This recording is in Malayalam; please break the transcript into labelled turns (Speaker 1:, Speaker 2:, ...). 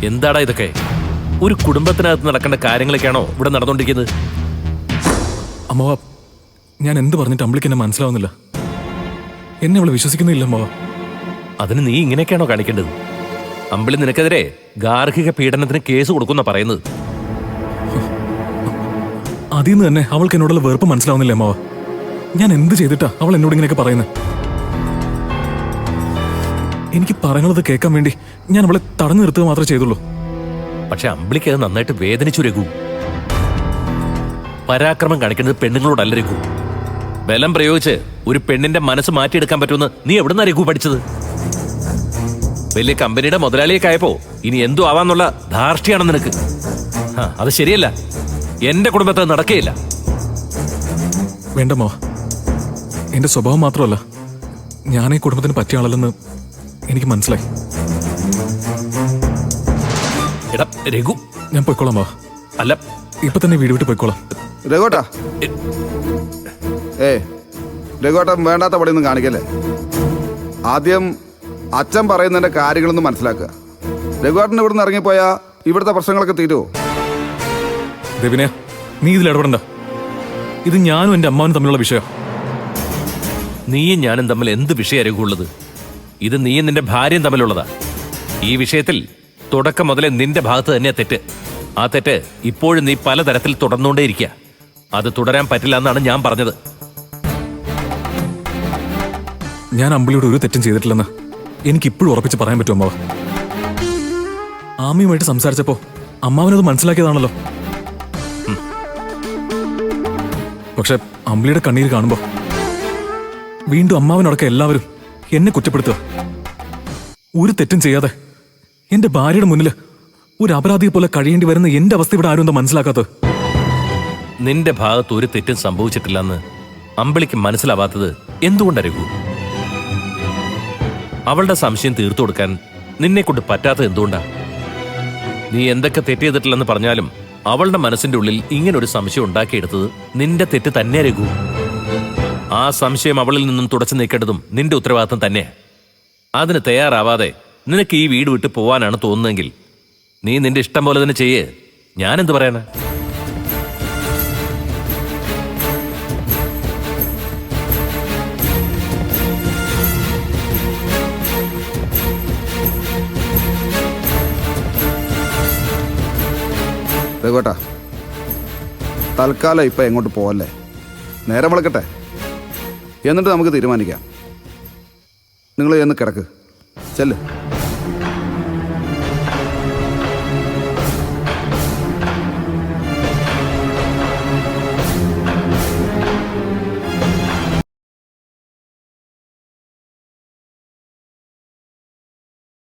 Speaker 1: എന്താടാ ഇതൊക്കെ? ഒരു കുടുംബത്തിനകത്ത് നടക്കേണ്ട കാര്യങ്ങളൊക്കെയാണോ ഇവിടെ നടന്നുകൊണ്ടിരിക്കുന്നത്?
Speaker 2: അമ്മവ, ഞാൻ എന്ത് പറഞ്ഞിട്ട് അമ്പിളിക്ക് എന്നെ മനസ്സിലാവുന്നില്ല. എന്നെ അവളെ വിശ്വസിക്കുന്നില്ല അമ്മവ.
Speaker 1: അതിന് നീ ഇങ്ങനെയൊക്കെയാണോ കാണിക്കേണ്ടത്? അമ്പിളി നിനക്കെതിരെ ഗാർഹിക പീഡനത്തിന് കേസ് കൊടുക്കുന്ന പറയുന്നത്.
Speaker 2: അതിൽ നിന്ന് തന്നെ അവൾക്ക് എന്നോടുള്ള വെറുപ്പ് മനസ്സിലാവുന്നില്ല അമ്മവ. ഞാൻ എന്ത് ചെയ്തിട്ടാ അവൾ എന്നോട് ഇങ്ങനെയൊക്കെ പറയുന്നത്? എനിക്ക് പറയുന്നത് കേൾക്കാൻ വേണ്ടി ഞാൻ അവളെ തടഞ്ഞു നിർത്തുക മാത്രമേ ചെയ്തുള്ളൂ.
Speaker 1: പക്ഷെ അമ്പിളിക്ക് അത് നന്നായിട്ട് വേദനിച്ചു രഘു. പരാക്രമം കാണിക്കുന്നത് പെണ്ണുങ്ങളോടല്ല രഘു. ബലം പ്രയോഗിച്ച് ഒരു പെണ്ണിന്റെ മനസ്സ് മാറ്റിയെടുക്കാൻ പറ്റുമെന്ന് നീ എവിടുന്നാ രഘു പഠിച്ചത്? വലിയ കമ്പനിയുടെ മുതലാളിയൊക്കെ ആയപ്പോ ഇനി എന്തോ ആവാന്നുള്ള ധാർഷ്ട്യാണ് നിനക്ക്. അത് ശരിയല്ല. എന്റെ കുടുംബത്തെ നടക്കുകയില്ല.
Speaker 2: വേണ്ടമ്മ, എന്റെ സ്വഭാവം മാത്രമല്ല, ഞാൻ ഈ കുടുംബത്തിന് പറ്റിയ ആളല്ലെന്ന് എനിക്ക് മനസ്സിലായി.
Speaker 1: എടാ രഘു,
Speaker 2: ഞാൻ പോയിക്കോളാം മാ.
Speaker 1: അല്ല,
Speaker 2: ഇപ്പൊ തന്നെ വീട് വിട്ട് പോയിക്കോളാം.
Speaker 3: രഘുട്ടാ, രഘുട്ടൻ വേണ്ടാത്ത പടിയൊന്നും കാണിക്കല്ലേ. ആദ്യം അച്ഛൻ പറയുന്നതിന്റെ കാര്യങ്ങളൊന്നും മനസ്സിലാക്കുക. രഘുട്ടൻ ഇവിടുന്ന് ഇറങ്ങിപ്പോയാ ഇവിടുത്തെ പ്രശ്നങ്ങളൊക്കെ തീരുമോ?
Speaker 2: ദേവിനെ, നീ ഇതിൽ ഇടപെടണ്ട. ഇത് ഞാനും എന്റെ അമ്മാവനും തമ്മിലുള്ള വിഷയം.
Speaker 1: നീയും ഞാനും തമ്മിൽ എന്ത് വിഷയ രഘുള്ളത്? ഇത് നീയും നിന്റെ ഭാര്യയും തമ്മിലുള്ളതാ. ഈ വിഷയത്തിൽ തുടക്കം മുതലേ നിന്റെ ഭാഗത്ത് തന്നെയാ തെറ്റ്. ആ തെറ്റ് ഇപ്പോഴും നീ പലതരത്തിൽ തുടർന്നുകൊണ്ടേയിരിക്കുക. അത് തുടരാൻ പറ്റില്ല എന്നാണ് ഞാൻ പറഞ്ഞത്.
Speaker 2: ഞാൻ അമ്പിളിയോട് ഒരു തെറ്റും ചെയ്തിട്ടില്ലെന്ന് എനിക്കിപ്പോഴും ഉറപ്പിച്ച് പറയാൻ പറ്റും അമ്മാവ. ആമയുമായിട്ട് സംസാരിച്ചപ്പോ അമ്മാവനത് മനസ്സിലാക്കിയതാണല്ലോ. പക്ഷെ അമ്പിളിയുടെ കണ്ണീര് കാണുമ്പോ വീണ്ടും അമ്മാവനടക്കം എല്ലാവരും എന്നെ കുറ്റപ്പെടുത്തുക. ഒരു തെറ്റും ചെയ്യാതെ എന്റെ ഭാര്യയുടെ മുന്നിൽ ഒരു അപരാധിയെ പോലെ കഴിയേണ്ടി വരുന്ന എന്റെ അവസ്ഥ ഇവിടെ ആരും എന്താ മനസ്സിലാക്കാത്തത്?
Speaker 1: നിന്റെ ഭാഗത്ത് ഒരു തെറ്റും സംഭവിച്ചിട്ടില്ലെന്ന് അമ്പിളിക്ക് മനസ്സിലാവാത്തത് എന്തുകൊണ്ടായിരിക്കും? അവളുടെ സംശയം തീർത്തു കൊടുക്കാൻ നിന്നെ കൊണ്ട് പറ്റാത്തത് എന്തുകൊണ്ടാ? നീ എന്തൊക്കെ തെറ്റ് ചെയ്തിട്ടില്ലെന്ന് പറഞ്ഞാലും അവളുടെ മനസ്സിന്റെ ഉള്ളിൽ ഇങ്ങനൊരു സംശയം ഉണ്ടാക്കിയെടുത്തത് നിന്റെ തെറ്റ് തന്നെ രഘു. ആ സംശയം അവളിൽ നിന്നും തുടച്ചു നീക്കേണ്ടതും നിന്റെ ഉത്തരവാദിത്തം തന്നെ. അതിന് തയ്യാറാവാതെ നിനക്ക് ഈ വീട് വിട്ട് പോവാനാണ് തോന്നുന്നതെങ്കിൽ നീ നിന്റെ ഇഷ്ടം പോലെ തന്നെ ചെയ്യേ. ഞാനെന്ത് പറയാനാ?
Speaker 3: രഘുട്ടാ, തൽക്കാലം ഇപ്പം എങ്ങോട്ട് പോവല്ലേ. നേരം വിളക്കട്ടെ, എന്നിട്ട് നമുക്ക് തീരുമാനിക്കാം. നിങ്ങൾ ചെന്ന് കിടക്ക്, ചെല്ല്.